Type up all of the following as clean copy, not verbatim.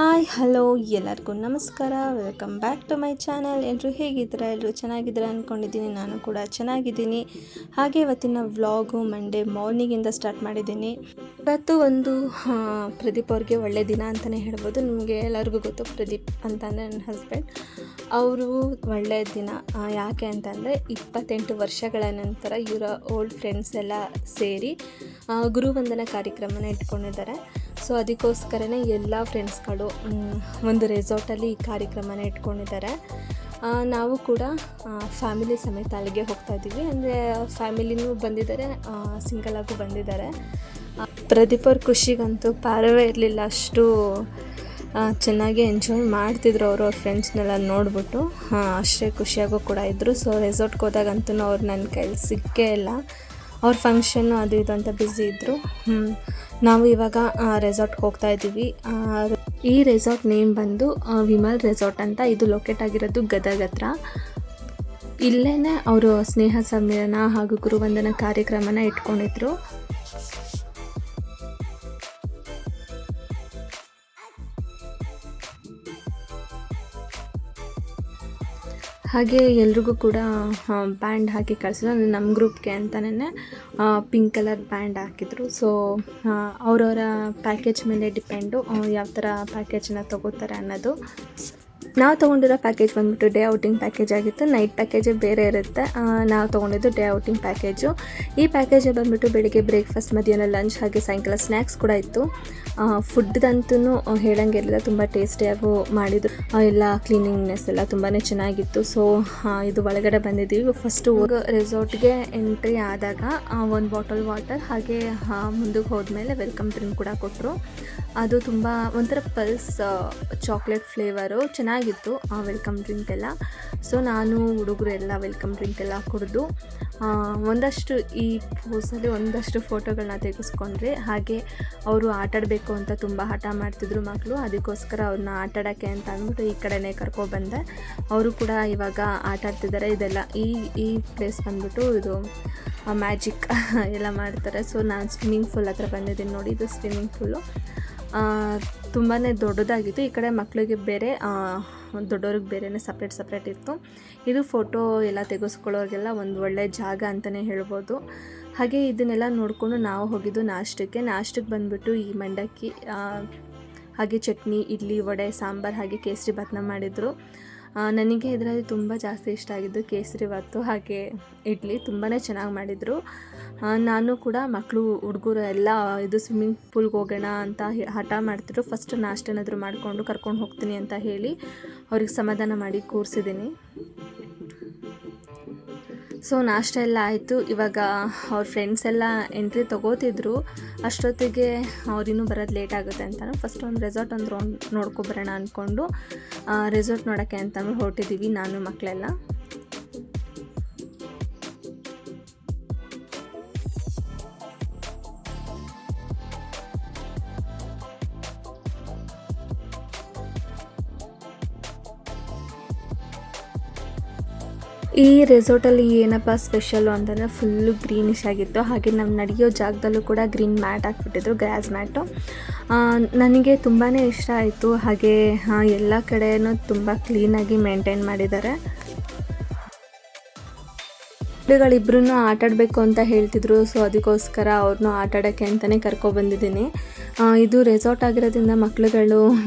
Hi hello ಎಲ್ಲರಿಗೂ ನಮಸ್ಕಾರ. Welcome back to my channel. ಎಲ್ಲರೂ ಹೇಗಿದ್ದೀರಾ? ಎಲ್ಲರೂ ಚೆನ್ನಾಗಿದ್ದೀರಾ ಅಂದ್ಕೊಂಡಿದ್ದೀನಿ. ನಾನು ಕೂಡ ಚೆನ್ನಾಗಿದ್ದೀನಿ. ಹಾಗೆ ಇವತ್ತಿನ ವ್ಲಾಗು ಮಂಡೇ ಮಾರ್ನಿಂಗಿಂದ ಸ್ಟಾರ್ಟ್ ಮಾಡಿದ್ದೀನಿ. ಇವತ್ತು ಒಂದು ಪ್ರದೀಪ್ ಅವ್ರಿಗೆ ಒಳ್ಳೆ ದಿನ ಅಂತಲೇ ಹೇಳ್ಬೋದು. ನಿಮಗೆ ಎಲ್ಲರಿಗೂ ಗೊತ್ತು, ಪ್ರದೀಪ್ ಅಂತಂದರೆ ನನ್ನ ಹಸ್ಬೆಂಡ್. ಅವರು ಒಳ್ಳೆಯ ದಿನ ಯಾಕೆ ಅಂತಂದರೆ 28 ವರ್ಷಗಳ ನಂತರ ಇವರ ಓಲ್ಡ್ ಫ್ರೆಂಡ್ಸ್ ಎಲ್ಲ ಸೇರಿ ಗುರುವಂದನಾ ಕಾರ್ಯಕ್ರಮನ ಇಟ್ಕೊಂಡಿದ್ದಾರೆ. ಸೊ ಅದಕ್ಕೋಸ್ಕರನೇ ಎಲ್ಲ ಫ್ರೆಂಡ್ಸ್ಗಳು ಒಂದು ರೆಸಾರ್ಟಲ್ಲಿ ಈ ಕಾರ್ಯಕ್ರಮನ ಇಟ್ಕೊಂಡಿದ್ದಾರೆ. ನಾವು ಕೂಡ ಫ್ಯಾಮಿಲಿ ಸಮೇತ ಅಲ್ಲಿಗೆ ಹೋಗ್ತಾಯಿದ್ದೀವಿ. ಅಂದರೆ ಫ್ಯಾಮಿಲಿನೂ ಬಂದಿದ್ದಾರೆ, ಸಿಂಗಲಾಗೂ ಬಂದಿದ್ದಾರೆ. ಪ್ರದೀಪ್ ಅವ್ರ ಖುಷಿಗಂತೂ ಪಾರವೇ ಇರಲಿಲ್ಲ. ಅಷ್ಟು ಚೆನ್ನಾಗಿ ಎಂಜಾಯ್ ಮಾಡ್ತಿದ್ರು ಅವರು ಅವ್ರ ಫ್ರೆಂಡ್ಸ್ನೆಲ್ಲ ನೋಡಿಬಿಟ್ಟು. ಅಷ್ಟೇ ಖುಷಿಯಾಗೂ ಕೂಡ ಇದ್ದರು. ಸೊ ರೆಸಾರ್ಟ್ಗೆ ಹೋದಾಗಂತೂ ಅವ್ರು ನನ್ನ ಕೈಲಿ ಸಿಕ್ಕೇ ಇಲ್ಲ. ಅವ್ರ ಫಂಕ್ಷನ್ನು ಅದು ಇದು ಅಂತ ಬ್ಯುಸಿ ಇದ್ದರು. ನಾವು ಇವಾಗ ರೆಸಾರ್ಟ್ಗೆ ಹೋಗ್ತಾ ಇದ್ದೀವಿ. ಈ ರೆಸಾರ್ಟ್ ನೇಮ್ ಬಂದು ವಿಮಲ್ ರೆಸಾರ್ಟ್ ಅಂತ. ಇದು ಲೊಕೇಟ್ ಆಗಿರೋದು ಗದಗ ಹತ್ರ. ಇಲ್ಲೇ ಅವರು ಸ್ನೇಹ ಸಮ್ಮೇಳನ ಹಾಗೂ ಗುರುವಂದನಾ ಕಾರ್ಯಕ್ರಮನ ಇಟ್ಕೊಂಡಿದ್ರು. ಹಾಗೆ ಎಲ್ರಿಗೂ ಕೂಡ ಬ್ಯಾಂಡ್ ಹಾಕಿ ಕಳಿಸಿದ್ರು. ಅಂದರೆ ನಮ್ಮ ಗ್ರೂಪ್ಗೆ ಅಂತಲೇ ಪಿಂಕ್ ಕಲರ್ ಬ್ಯಾಂಡ್ ಹಾಕಿದ್ರು. ಸೊ ಅವರವರ ಪ್ಯಾಕೇಜ್ ಮೇಲೆ ಡಿಪೆಂಡು ಯಾವ ಥರ ಪ್ಯಾಕೇಜನ್ನ ತೊಗೋತಾರೆ ಅನ್ನೋದು. ನಾವು ತೊಗೊಂಡಿರೋ ಪ್ಯಾಕೇಜ್ ಬಂದುಬಿಟ್ಟು ಡೇ ಔಟಿಂಗ್ ಪ್ಯಾಕೇಜ್ ಆಗಿತ್ತು. ನೈಟ್ ಪ್ಯಾಕೇಜೇ ಬೇರೆ ಇರುತ್ತೆ. ನಾವು ತೊಗೊಂಡಿದ್ದು ಡೇ ಔಟಿಂಗ್ ಪ್ಯಾಕೇಜು. ಈ ಪ್ಯಾಕೇಜೇ ಬಂದುಬಿಟ್ಟು ಬೆಳಿಗ್ಗೆ ಬ್ರೇಕ್ಫಾಸ್ಟ್, ಮಧ್ಯಾಹ್ನ ಲಂಚ್ ಹಾಗೆ ಸಾಯಂಕಾಲ ಸ್ನ್ಯಾಕ್ಸ್ ಕೂಡ ಇತ್ತು. ಫುಡ್ದಂತೂ ಹೇಳೋಂಗಿರಲಿಲ್ಲ, ತುಂಬ ಟೇಸ್ಟಿಯಾಗೂ ಮಾಡಿದ್ರು. ಎಲ್ಲ ಕ್ಲೀನಿಂಗ್ನೆಸ್ ಎಲ್ಲ ತುಂಬಾ ಚೆನ್ನಾಗಿತ್ತು. ಸೊ ಇದು ಒಳಗಡೆ ಬಂದಿದ್ದೀವಿ. ಫಸ್ಟು ರೆಸಾರ್ಟ್ಗೆ ಎಂಟ್ರಿ ಆದಾಗ ಒಂದು ಬಾಟಲ್ ವಾಟರ್ ಹಾಗೆ ಮುಂದಕ್ಕೆ ಹೋದ್ಮೇಲೆ ವೆಲ್ಕಮ್ ಡ್ರಿಂಕ್ ಕೂಡ ಕೊಟ್ಟರು. ಅದು ತುಂಬ ಒಂಥರ ಪಲ್ಸ್ ಚಾಕ್ಲೇಟ್ ಫ್ಲೇವರು ಚೆನ್ನಾಗಿತ್ತು ವೆಲ್ಕಮ್ ಡ್ರಿಂಕ್ ಎಲ್ಲ. ಸೊ ನಾನು ಹುಡುಗರು ಎಲ್ಲ ವೆಲ್ಕಮ್ ಡ್ರಿಂಕ್ ಎಲ್ಲ ಕುಡಿದು ಒಂದಷ್ಟು ಈ ಪೋಸಲ್ಲಿ ಒಂದಷ್ಟು ಫೋಟೋಗಳನ್ನ ತೆಗೆಸ್ಕೊಂಡ್ರೆ. ಹಾಗೆ ಅವರು ಆಟಾಡಬೇಕು ಅಂತ ತುಂಬ ಹಠ ಮಾಡ್ತಿದ್ರು ಮಕ್ಕಳು. ಅದಕ್ಕೋಸ್ಕರ ಅವ್ರನ್ನ ಆಟಾಡೋಕ್ಕೆ ಅಂತ ಅಂದ್ಬಿಟ್ಟು ಈ ಕಡೆನೇ ಕರ್ಕೊಬಂದೆ. ಅವರು ಕೂಡ ಇವಾಗ ಆಟಾಡ್ತಿದ್ದಾರೆ. ಇದೆಲ್ಲ ಈ ಪ್ಲೇಸ್ ಬಂದ್ಬಿಟ್ಟು ಇದು ಮ್ಯಾಜಿಕ್ ಎಲ್ಲ ಮಾಡ್ತಾರೆ. ಸೊ ನಾನು ಸ್ವಿಮ್ಮಿಂಗ್ ಪೂಲ್ ಹತ್ರ ಬಂದಿದ್ದೀನಿ ನೋಡಿ. ಇದು ಸ್ವಿಮ್ಮಿಂಗ್ ಪೂಲು ತುಂಬಾ ದೊಡ್ಡದಾಗಿತ್ತು. ಈ ಕಡೆ ಮಕ್ಕಳಿಗೆ ಬೇರೆ, ದೊಡ್ಡವ್ರಿಗೆ ಬೇರೆಯೇ ಸಪ್ರೇಟ್ ಇತ್ತು. ಇದು ಫೋಟೋ ಎಲ್ಲ ತೆಗೆಸ್ಕೊಳ್ಳೋರಿಗೆಲ್ಲ ಒಂದು ಒಳ್ಳೆ ಜಾಗ ಅಂತಲೇ ಹೇಳ್ಬೋದು. ಹಾಗೆ ಇದನ್ನೆಲ್ಲ ನೋಡಿಕೊಂಡು ನಾವು ಹೋಗಿದ್ದು ನಾಷ್ಟಕ್ಕೆ ಬಂದುಬಿಟ್ಟು ಈ ಮಂಡಕ್ಕಿ ಹಾಗೆ ಚಟ್ನಿ, ಇಡ್ಲಿ, ವಡೆ, ಸಾಂಬಾರು ಹಾಗೆ ಕೇಸರಿ ಭಾತನ್ನ ಮಾಡಿದರು. ನನಗೆ ಇದರಲ್ಲಿ ತುಂಬ ಜಾಸ್ತಿ ಇಷ್ಟ ಆಗಿದ್ದು ಕೇಸರಿ ಭಾತು ಹಾಗೆ ಇಡ್ಲಿ ತುಂಬಾ ಚೆನ್ನಾಗಿ ಮಾಡಿದರು. ನಾನು ಕೂಡ ಮಕ್ಕಳು ಹುಡುಗರು ಎಲ್ಲ ಇದು ಸ್ವಿಮ್ಮಿಂಗ್ ಪೂಲ್ಗೆ ಹೋಗೋಣ ಅಂತ ಹಠ ಮಾಡ್ತಿದ್ರು. ಫಸ್ಟ್ ನಾಷ್ಟೇನಾದರೂ ಮಾಡಿಕೊಂಡು ಕರ್ಕೊಂಡು ಹೋಗ್ತೀನಿ ಅಂತ ಹೇಳಿ ಅವ್ರಿಗೆ ಸಮಾಧಾನ ಮಾಡಿ ಕೂರಿಸಿದ್ದೀನಿ. ಸೊ ನಾಷ್ಟ ಎಲ್ಲ ಆಯಿತು. ಇವಾಗ ಅವ್ರ ಫ್ರೆಂಡ್ಸ್ ಎಲ್ಲ ಎಂಟ್ರಿ ತೊಗೋತಿದ್ರು. ಅಷ್ಟೊತ್ತಿಗೆ ಅವ್ರಿನ್ನೂ ಬರೋದು ಲೇಟ್ ಆಗುತ್ತೆ ಅಂತಲೂ ಫಸ್ಟ್ ಒಂದು ರೆಸಾರ್ಟ್ ಒಂದು ರೌಂಡ್ ನೋಡ್ಕೊಬರೋಣ ಅಂದ್ಕೊಂಡು ರೆಸಾರ್ಟ್ ನೋಡೋಕ್ಕೆ ಅಂತಲೂ ಹೊರಟಿದ್ದೀವಿ ನಾನು ಮಕ್ಕಳೆಲ್ಲ. ಈ ರೆಸಾರ್ಟಲ್ಲಿ ಏನಪ್ಪ ಸ್ಪೆಷಲ್ಲು ಅಂತಂದರೆ ಫುಲ್ಲು ಗ್ರೀನಿಶ್ ಆಗಿತ್ತು. ಹಾಗೆ ನಮ್ಮ ನಡೆಯೋ ಜಾಗದಲ್ಲೂ ಕೂಡ ಗ್ರೀನ್ ಮ್ಯಾಟ್ ಹಾಕ್ಬಿಟ್ಟಿದ್ರು, ಗ್ರಾಸ್ ಮ್ಯಾಟು. ನನಗೆ ತುಂಬಾ ಇಷ್ಟ ಆಯಿತು. ಹಾಗೆ ಎಲ್ಲ ಕಡೆಯೂ ತುಂಬ ಕ್ಲೀನಾಗಿ ಮೇಂಟೈನ್ ಮಾಡಿದ್ದಾರೆ. ಮಕ್ಕಳುಗಳಿಬ್ರು ಆಟಾಡಬೇಕು ಅಂತ ಹೇಳ್ತಿದ್ರು. ಸೊ ಅದಕ್ಕೋಸ್ಕರ ಅವ್ರನ್ನೂ ಆಟಾಡೋಕ್ಕೆ ಅಂತಲೇ ಕರ್ಕೊಬಂದಿದ್ದೀನಿ. ಇದು ರೆಸಾರ್ಟ್ ಆಗಿರೋದ್ರಿಂದ ಮಕ್ಕಳುಗಳು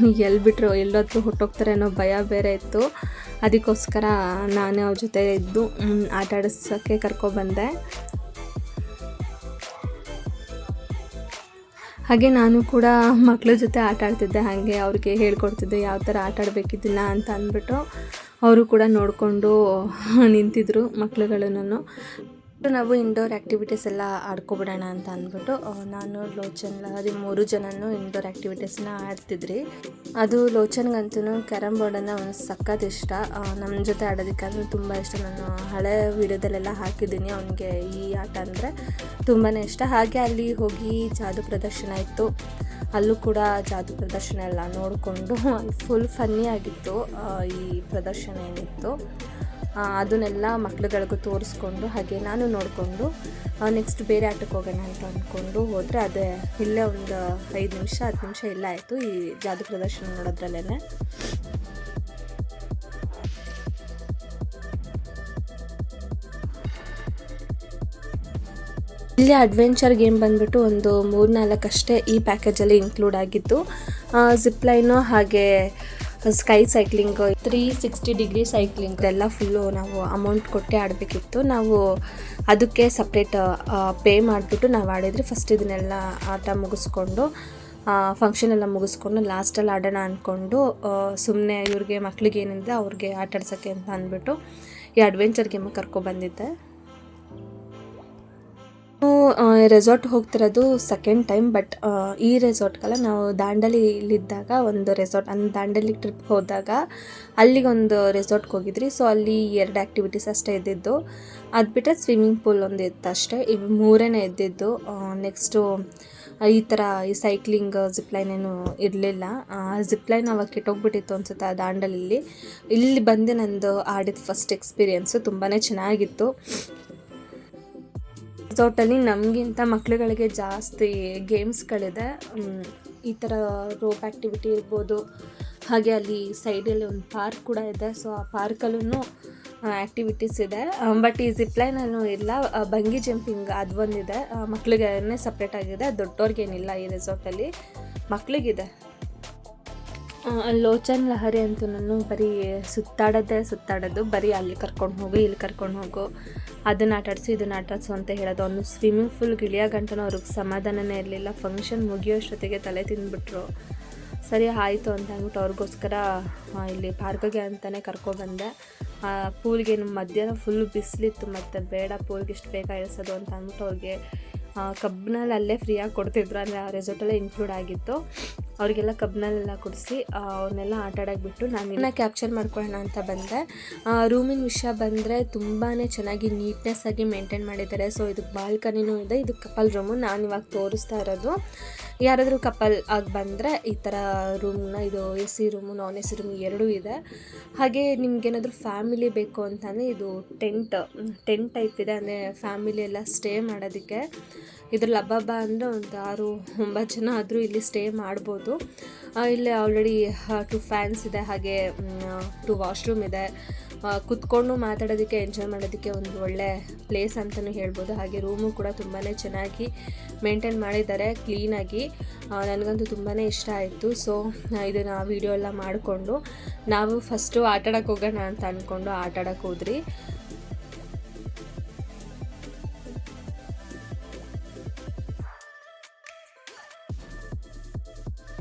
ಎಲ್ಲಿ ಎಲ್ಲೊತ್ತು ಹೊಟ್ಟೋಗ್ತಾರೆ ಅನ್ನೋ ಭಯ ಬೇರೆ ಇತ್ತು. ಅದಕ್ಕೋಸ್ಕರ ನಾನೇ ಅವ್ರ ಜೊತೆ ಇದ್ದು ಆಟಾಡಿಸೋಕ್ಕೆ ಕರ್ಕೊಬಂದೆ. ಹಾಗೆ ನಾನು ಕೂಡ ಮಕ್ಕಳ ಜೊತೆ ಆಟ ಆಡ್ತಿದ್ದೆ. ಹಾಗೆ ಅವ್ರಿಗೆ ಹೇಳ್ಕೊಡ್ತಿದ್ದೆ ಯಾವ ಥರ ಆಟ ಆಡಬೇಕಿದ್ದನ್ನ ಅಂತ ಅಂದ್ಬಿಟ್ಟು. ಅವರು ಕೂಡ ನೋಡಿಕೊಂಡು ನಿಂತಿದ್ರು ಮಕ್ಕಳುಗಳನ್ನು. ನಾವು ಇಂಡೋರ್ ಆ್ಯಕ್ಟಿವಿಟೀಸ್ ಎಲ್ಲ ಆಡ್ಕೊಬಿಡೋಣ ಅಂತ ಅಂದ್ಬಿಟ್ಟು ನಾನು ಲೋಚನ್ ಅದು 3 ಜನನೂ ಇಂಡೋರ್ ಆ್ಯಕ್ಟಿವಿಟೀಸ್ನ ಆಡ್ತಿದ್ರಿ. ಅದು ಲೋಚನ್ಗಂತೂ ಕ್ಯಾರಮ್ ಬೋರ್ಡನ್ನು ಒಂದು ಸಖತ್ ಇಷ್ಟ. ನಮ್ಮ ಜೊತೆ ಆಡೋದಕ್ಕಾದ್ರೂ ತುಂಬ ಇಷ್ಟ. ನಾನು ಹಳೆ ವೀಡಿಯೋದಲ್ಲೆಲ್ಲ ಹಾಕಿದ್ದೀನಿ ಅವನಿಗೆ ಈ ಆಟ ಅಂದರೆ ತುಂಬಾ ಇಷ್ಟ. ಹಾಗೆ ಅಲ್ಲಿ ಹೋಗಿ ಜಾದು ಪ್ರದರ್ಶನ ಇತ್ತು. ಅಲ್ಲೂ ಕೂಡ ಜಾದು ಪ್ರದರ್ಶನ ಎಲ್ಲ ನೋಡಿಕೊಂಡು ಫುಲ್ ಫನ್ನಿ ಆಗಿತ್ತು ಈ ಪ್ರದರ್ಶನ ಏನಿತ್ತು. ಅದನ್ನೆಲ್ಲ ಮಕ್ಳುಗಳಿಗೂ ತೋರಿಸ್ಕೊಂಡು ಹಾಗೆ ನಾನು ನೋಡಿಕೊಂಡು ನೆಕ್ಸ್ಟ್ ಬೇರೆ ಆಟಕ್ಕೆ ಹೋಗೋಣ ಅಂತ ಅಂದ್ಕೊಂಡು ಹೋದರೆ ಅದೇ ಇಲ್ಲೇ ಒಂದು 5 ನಿಮಿಷ 10 ನಿಮಿಷ ಇಲ್ಲ ಆಯಿತು ಈ ಜಾದು ಪ್ರದರ್ಶನ ನೋಡೋದ್ರಲ್ಲೇ. ಇಲ್ಲಿ ಅಡ್ವೆಂಚರ್ ಗೇಮ್ ಬಂದುಬಿಟ್ಟು ಒಂದು 3-4 ಅಷ್ಟೇ ಈ ಪ್ಯಾಕೇಜಲ್ಲಿ ಇನ್ಕ್ಲೂಡ್ ಆಗಿತ್ತು. ಜಿಪ್ಲೈನು ಹಾಗೆ ಸ್ಕೈ ಸೈಕ್ಲಿಂಗ್, 360 ಡಿಗ್ರಿ ಸೈಕ್ಲಿಂಗ್ ಇದೆಲ್ಲ ಫುಲ್ಲು ನಾವು ಅಮೌಂಟ್ ಕೊಟ್ಟೆ ಆಡಬೇಕಿತ್ತು. ನಾವು ಅದಕ್ಕೆ ಸಪ್ರೇಟ್ ಪೇ ಮಾಡಿಬಿಟ್ಟು ನಾವು ಆಡಿದ್ರಿ. ಫಸ್ಟ್ ಇದನ್ನೆಲ್ಲ ಆಟ ಮುಗಿಸ್ಕೊಂಡು ಫಂಕ್ಷನ್ ಎಲ್ಲ ಮುಗಿಸ್ಕೊಂಡು ಲಾಸ್ಟಲ್ಲಿ ಆಡೋಣ ಅಂದ್ಕೊಂಡು ಸುಮ್ಮನೆ ಇವ್ರಿಗೆ ಮಕ್ಳಿಗೆ ಏನಿದೆ ಅವ್ರಿಗೆ ಆಟ ಆಡ್ಸೋಕ್ಕೆ ಅಂತ ಅಂದ್ಬಿಟ್ಟು ಈ ಅಡ್ವೆಂಚರ್ ಗೇಮಿಗೆ ಕರ್ಕೊಬಂದಿದ್ದೆ. ರೆಸಾರ್ಟ್ ಹೋಗ್ತಿರೋದು ಸೆಕೆಂಡ್ ಟೈಮ್, ಬಟ್ ಈ ರೆಸಾರ್ಟ್ಗೆಲ್ಲ ನಾವು ದಾಂಡೇಲಿಲಿದ್ದಾಗ ಒಂದು ರೆಸಾರ್ಟ್ ದಾಂಡೇಲಿ ಟ್ರಿಪ್ ಹೋದಾಗ ಅಲ್ಲಿಗೊಂದು ರೆಸಾರ್ಟ್ಗೆ ಹೋಗಿದ್ರಿ. ಸೊ ಅಲ್ಲಿ 2 ಆ್ಯಕ್ಟಿವಿಟೀಸ್ ಅಷ್ಟೇ ಇದ್ದಿದ್ದು. ಅದು ಬಿಟ್ಟರೆ ಸ್ವಿಮ್ಮಿಂಗ್ ಪೂಲ್ ಒಂದು ಇತ್ತು ಅಷ್ಟೇ. ಇವು 3 ಇದ್ದಿದ್ದು. ನೆಕ್ಸ್ಟು ಈ ಥರ ಈ ಸೈಕ್ಲಿಂಗ್ ಜಿಪ್ಲೈನ್ ಏನು ಇರಲಿಲ್ಲ. ಜಿಪ್ಲೈನ್ ಅವಾಗ ಕೆಟ್ಟೋಗ್ಬಿಟ್ಟಿತ್ತು ಅನ್ಸುತ್ತೆ ದಾಂಡೇಲಿಲಿ. ಇಲ್ಲಿ ಬಂದು ನಂದು ಆಡಿದ ಫಸ್ಟ್ ಎಕ್ಸ್ಪೀರಿಯೆನ್ಸು ತುಂಬಾ ಚೆನ್ನಾಗಿತ್ತು. ರೆಸಾರ್ಟಲ್ಲಿ ನಮಗಿಂತ ಮಕ್ಳುಗಳಿಗೆ ಜಾಸ್ತಿ ಗೇಮ್ಸ್ಗಳಿದೆ. ಈ ಥರ ರೋಪ್ ಆ್ಯಕ್ಟಿವಿಟಿ ಇರ್ಬೋದು, ಹಾಗೆ ಅಲ್ಲಿ ಸೈಡಲ್ಲಿ ಒಂದು ಪಾರ್ಕ್ ಕೂಡ ಇದೆ. ಸೊ ಆ ಪಾರ್ಕಲ್ಲೂ ಆ್ಯಕ್ಟಿವಿಟೀಸ್ ಇದೆ. ಬಟ್ ಈ ಜಿಪ್ಲೈನಲ್ಲೂ ಇಲ್ಲ. ಬಂಗಿ ಜಂಪಿಂಗ್ ಅದು ಒಂದಿದೆ, ಮಕ್ಳಿಗೆ ಸಪ್ರೇಟಾಗಿದೆ. ದೊಡ್ಡವ್ರಿಗೇನಿಲ್ಲ ಈ ರೆಸಾರ್ಟಲ್ಲಿ, ಮಕ್ಳಿಗಿದೆ. ಲೋಚನ್ ಲಹರಿ ಅಂತೂ ನಾನು ಬರೀ ಸುತ್ತಾಡೋದು, ಬರೀ ಅಲ್ಲಿ ಕರ್ಕೊಂಡು ಹೋಗು ಇಲ್ಲಿ ಕರ್ಕೊಂಡು ಹೋಗು, ಅದನ್ನು ಆಟಾಡಿಸು ಇದನ್ನು ಆಟಾಡಿಸು ಅಂತ ಹೇಳೋದು. ಅವನು ಸ್ವಿಮ್ಮಿಂಗ್ ಫೂಲ್ ಗಿಳಿಯೋ ಗಂಟನೂ ಅವ್ರಿಗೆ ಸಮಾಧಾನನೇ ಇರಲಿಲ್ಲ. ಫಂಕ್ಷನ್ ಮುಗಿಯೋಷ್ಟೊತ್ತಿಗೆ ತಲೆ ತಿಂದುಬಿಟ್ರು. ಸರಿ ಆಯಿತು ಅಂತ ಅಂದ್ಬಿಟ್ಟು ಅವ್ರಿಗೋಸ್ಕರ ಇಲ್ಲಿ ಪಾರ್ಕಿಗೆ ಅಂತಲೇ ಕರ್ಕೊಬಂದೆ. ಪೂಲ್ಗೆ ಮಧ್ಯಾಹ್ನ ಫುಲ್ಲು ಬಿಸಿಲಿತ್ತು, ಮತ್ತು ಬೇಡ ಪೂಲ್ಗೆ ಇಷ್ಟು ಬೇಗ ಇಳಿಸೋದು ಅಂತ ಅಂದ್ಬಿಟ್ಟು ಅವ್ರಿಗೆ ಕಬ್ನಲ್ಲಿ ಅಲ್ಲೇ ಫ್ರೀಯಾಗಿ ಕೊಡ್ತಿದ್ರು. ಅಂದರೆ ಆ ರೆಸಾರ್ಟಲ್ಲೇ ಇನ್ಕ್ಲೂಡ್ ಆಗಿತ್ತು. ಅವರಿಗೆಲ್ಲ ಕಬ್ನಲ್ಲೆಲ್ಲ ಕೊಡಿಸಿ ಅವನ್ನೆಲ್ಲ ಆಟ ಆಡೋಕೆ ಬಿಟ್ಟು ನಾನು ಕ್ಯಾಪ್ಚರ್ ಮಾಡ್ಕೊಳ್ಳೋಣ ಅಂತ ಬಂದೆ. ರೂಮಿನ ವಿಷಯ ಬಂದರೆ ತುಂಬಾ ಚೆನ್ನಾಗಿ ನೀಟ್ನೆಸ್ಸಾಗಿ ಮೇಂಟೈನ್ ಮಾಡಿದ್ದಾರೆ. ಸೊ ಇದಕ್ಕೆ ಬಾಲ್ಕನಿನೂ ಇದೆ. ಇದು ಕಪಲ್ ರೂಮು ನಾನು ಇವಾಗ ತೋರಿಸ್ತಾ ಇರೋದು. ಯಾರಾದರೂ ಕಪಲ್ ಆಗಿ ಬಂದರೆ ಈ ಥರ ರೂಮ್ನ, ಇದು AC ರೂಮು ನಾನ್ AC ರೂಮು 2 ಇದೆ. ಹಾಗೆ ನಿಮ್ಗೇನಾದರೂ ಫ್ಯಾಮಿಲಿ ಬೇಕು ಅಂತಂದರೆ ಇದು ಟೆಂಟ್ ಟೈಪ್ ಇದೆ. ಅಂದರೆ ಫ್ಯಾಮಿಲಿ ಎಲ್ಲ ಸ್ಟೇ ಮಾಡೋದಕ್ಕೆ ಇದ್ರಲ್ಲಿ ಹಬ್ಬ ಅಂದರೆ ಒಂದು 6-9 ಜನ ಆದರೂ ಇಲ್ಲಿ ಸ್ಟೇ ಮಾಡ್ಬೋದು. ಇಲ್ಲಿ ಆಲ್ರೆಡಿ 2 ಫ್ಯಾನ್ಸ್ ಇದೆ, ಹಾಗೆ 2 ವಾಶ್ರೂಮ್ ಇದೆ. ಕುತ್ಕೊಂಡು ಮಾತಾಡೋದಕ್ಕೆ, ಎಂಜಾಯ್ ಮಾಡೋದಕ್ಕೆ ಒಂದು ಒಳ್ಳೆ ಪ್ಲೇಸ್ ಅಂತಲೂ ಹೇಳ್ಬೋದು. ಹಾಗೆ ರೂಮು ಕೂಡ ತುಂಬಾ ಚೆನ್ನಾಗಿ ಮೇಂಟೈನ್ ಮಾಡಿದ್ದಾರೆ, ಕ್ಲೀನಾಗಿ. ನನಗಂತೂ ತುಂಬಾ ಇಷ್ಟ ಆಯಿತು. ಸೊ ಇದನ್ನು ವೀಡಿಯೋ ಎಲ್ಲ ಮಾಡಿಕೊಂಡು ನಾವು ಫಸ್ಟು ಆಟಾಡೋಕೆ ಹೋಗೋಣ ಅಂತ ಅಂದ್ಕೊಂಡು ಆಟಾಡೋಕೆ ಹೋದ್ರಿ.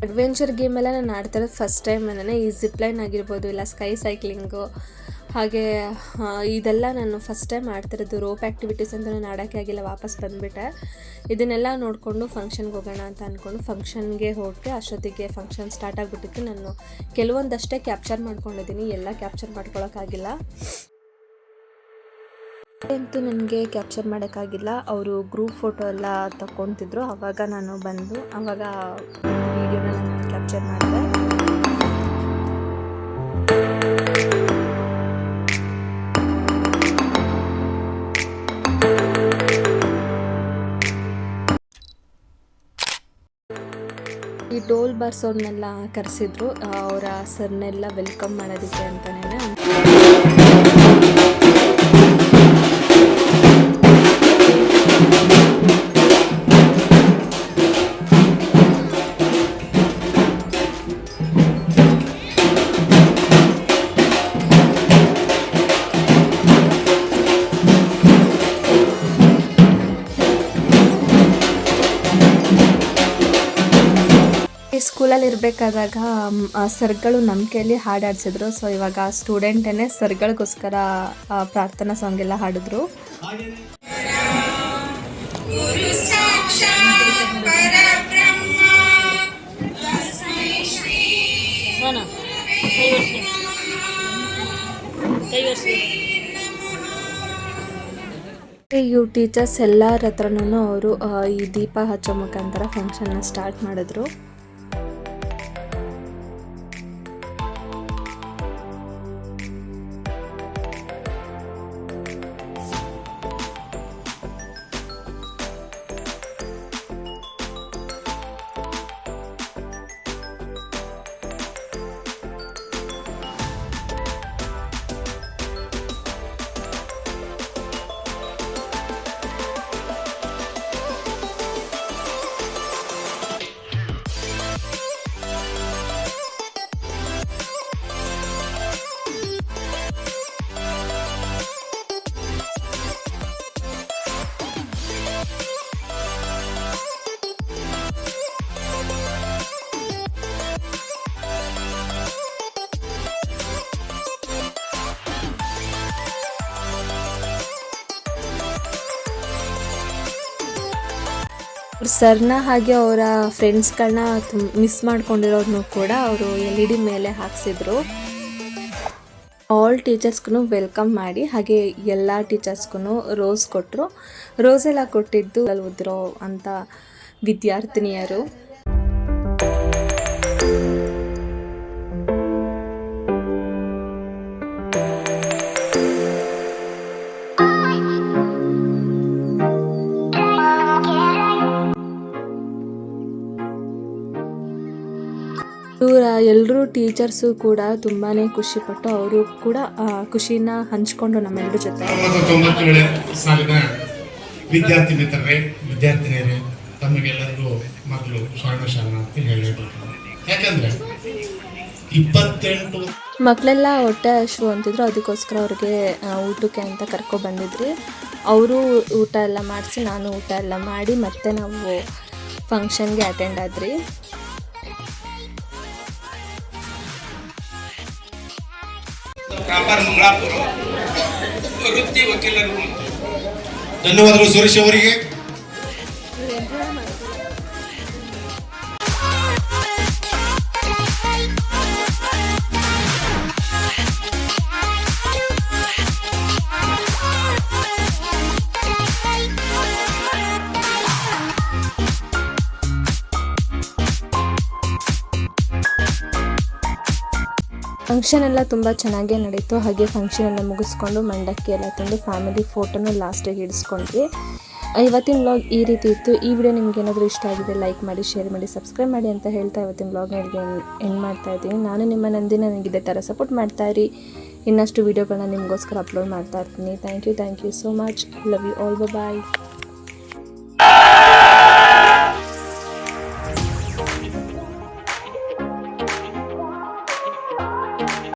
ಅಡ್ವೆಂಚರ್ ಗೇಮೆಲ್ಲ ನಾನು ಆಡ್ತಾಯಿರೋದು ಫಸ್ಟ್ ಟೈಮ್. ನಾನು ಈ ಜಿಪ್ಲೈನ್ ಆಗಿರ್ಬೋದು, ಇಲ್ಲ ಸ್ಕೈ ಸೈಕ್ಲಿಂಗು, ಹಾಗೆ ಇದೆಲ್ಲ ನಾನು ಫಸ್ಟ್ ಟೈಮ್ ಆಡ್ತಿರೋದು. ರೋಪ್ ಆ್ಯಕ್ಟಿವಿಟೀಸ್ ಅಂತ ನಾನು ಆಡೋಕ್ಕೆ ಆಗಿಲ್ಲ, ವಾಪಸ್ ಬಂದುಬಿಟ್ಟೆ. ಇದನ್ನೆಲ್ಲ ನೋಡಿಕೊಂಡು ಫಂಕ್ಷನ್ಗೆ ಹೋಗೋಣ ಅಂತ ಅಂದ್ಕೊಂಡು ಫಂಕ್ಷನ್ಗೆ ಹೋಗಿ ಅಷ್ಟೊತ್ತಿಗೆ ಫಂಕ್ಷನ್ ಸ್ಟಾರ್ಟ್ ಆಗಿಬಿಟ್ಟಿತ್ತು. ನಾನು ಕೆಲವೊಂದಷ್ಟೇ ಕ್ಯಾಪ್ಚರ್ ಮಾಡ್ಕೊಂಡಿದ್ದೀನಿ, ಎಲ್ಲ ಕ್ಯಾಪ್ಚರ್ ಮಾಡ್ಕೊಳ್ಳೋಕ್ಕಾಗಿಲ್ಲ. ಅಂತೂ ನನಗೆ ಕ್ಯಾಪ್ಚರ್ ಮಾಡೋಕ್ಕಾಗಿಲ್ಲ. ಅವರು ಗ್ರೂಪ್ ಫೋಟೋ ಎಲ್ಲ ತಗೊತಿದ್ರು. ಆವಾಗ ನಾನು ಬಂದು ಆವಾಗ ವೀಡಿಯೋನ ನಾನು ಕ್ಯಾಪ್ಚರ್ ಮಾಡಿದೆ. ಈ ಡೋಲ್ ಬಾರ್ಸೋರ್ನೆಲ್ಲ ಕರೆಸಿದ್ರು, ಅವರ ಸರ್ನೆಲ್ಲ ವೆಲ್ಕಮ್ ಮಾಡೋದಕ್ಕೆ ಅಂತಲೇ. ಸ್ಕೂಲಲ್ಲಿ ಇರಬೇಕಾದಾಗ ಸರ್ಗಳು ನಮ್ಮ ಕೈಯಲ್ಲಿ ಹಾಡಾಡ್ಸಿದ್ರು. ಸೊ ಇವಾಗ ಸ್ಟೂಡೆಂಟೇ ಸರ್ಗಳಿಗೋಸ್ಕರ ಪ್ರಾರ್ಥನಾ ಸಾಂಗ್ ಎಲ್ಲ ಹಾಡಿದ್ರು. ಇವು ಟೀಚರ್ಸ್ ಎಲ್ಲರ ಹತ್ರನೂ ಅವರು ಈ ದೀಪ ಹಚ್ಚೋ ಮುಖಾಂತರ ಫಂಕ್ಷನ್ನ ಸ್ಟಾರ್ಟ್ ಮಾಡಿದ್ರು. ಸರ್ನ ಹಾಗೆ ಅವರ ಫ್ರೆಂಡ್ಸ್ಗಳನ್ನ ಮಿಸ್ ಮಾಡ್ಕೊಂಡಿರೋದನ್ನು ಕೂಡ ಅವರು LED ಮೇಲೆ ಹಾಕ್ಸಿದ್ರು. ಆಲ್ ಟೀಚರ್ಸ್ಗೂ ವೆಲ್ಕಮ್ ಮಾಡಿ ಹಾಗೆ ಎಲ್ಲ ಟೀಚರ್ಸ್ಗೂ ರೋಸ್ ಕೊಟ್ಟರು. ರೋಸ್ ಎಲ್ಲ ಕೊಟ್ಟಿದ್ದು ಅಲ್ಲಿ ಉದ್ರೋ ಅಂತ ವಿದ್ಯಾರ್ಥಿನಿಯರು. ಎಲ್ಲರೂ ಟೀಚರ್ಸು ಕೂಡ ತುಂಬಾ ಖುಷಿಪಟ್ಟು ಅವರು ಕೂಡ ಖುಷಿನ ಹಂಚ್ಕೊಂಡು ನಮ್ಮೆಲ್ಲರ ಜೊತೆ. 1990 ಸಾಲಿನ ವಿದ್ಯಾರ್ಥಿ ಮಿತ್ರರೇ, ವಿದ್ಯಾರ್ಥಿನಿಯರೇ, ತಮಗೆಲ್ಲರಿಗೂ ಮೊದಲು ಶರಣ ಅಂತ ಹೇಳಬೇಕು. ಯಾಕಂದ್ರೆ 28 ಮಕ್ಕಳೆಲ್ಲ ಹೊಟ್ಟೆ ಹಶು ಅಂತಿದ್ರು, ಅದಕ್ಕೋಸ್ಕರ ಅವ್ರಿಗೆ ಊಟಕ್ಕೆ ಅಂತ ಕರ್ಕೊಬಂದಿದ್ರಿ. ಅವರು ಊಟ ಎಲ್ಲ ಮಾಡಿಸಿ ನಾನು ಊಟ ಎಲ್ಲ ಮಾಡಿ ಮತ್ತೆ ನಾವು ಫಂಕ್ಷನ್ಗೆ ಅಟೆಂಡ್ ಆದ್ರಿ. ವೃತ್ತಿ ವಕೀಲರು. ಧನ್ಯವಾದಗಳು ಸುರೇಶ್ ಅವರಿಗೆ. ಫಂಕ್ಷನ್ ಎಲ್ಲ ತುಂಬ ಚೆನ್ನಾಗೇ ನಡೀತು. ಹಾಗೆ ಫಂಕ್ಷನ್ ಎಲ್ಲ ಮುಗಿಸ್ಕೊಂಡು ಮಂಡಕ್ಕಿ ಎಲ್ಲ ತಂದು ಫ್ಯಾಮಿಲಿ ಫೋಟೋನ ಲಾಸ್ಟಿಗೆ ಇಡಿಸ್ಕೊಂಡ್ವಿ. ಇವತ್ತಿನ ವ್ಲಾಗ್ ಈ ರೀತಿ ಇತ್ತು. ಈ ವಿಡಿಯೋ ನಿಮ್ಗೆ ಏನಾದರೂ ಇಷ್ಟ ಆಗಿದೆ ಲೈಕ್ ಮಾಡಿ, ಶೇರ್ ಮಾಡಿ, ಸಬ್ಸ್ಕ್ರೈಬ್ ಮಾಡಿ ಅಂತ ಹೇಳ್ತಾ ಇವತ್ತಿನ ವ್ಲಾಗ್ನ ಎಂಡ್ ಮಾಡ್ತಾ ಇದ್ದೀನಿ. ನಾನು ನಿಮ್ಮ ನಂದಿನ, ನನಗೆ ಇದೇ ಥರ ಸಪೋರ್ಟ್ ಮಾಡ್ತಾಯಿರಿ. ಇನ್ನಷ್ಟು ವೀಡಿಯೋಗಳನ್ನ ನಿಮಗೋಸ್ಕರ ಅಪ್ಲೋಡ್ ಮಾಡ್ತಾ ಇರ್ತೀನಿ. Thank you so much. Love you all. Bye.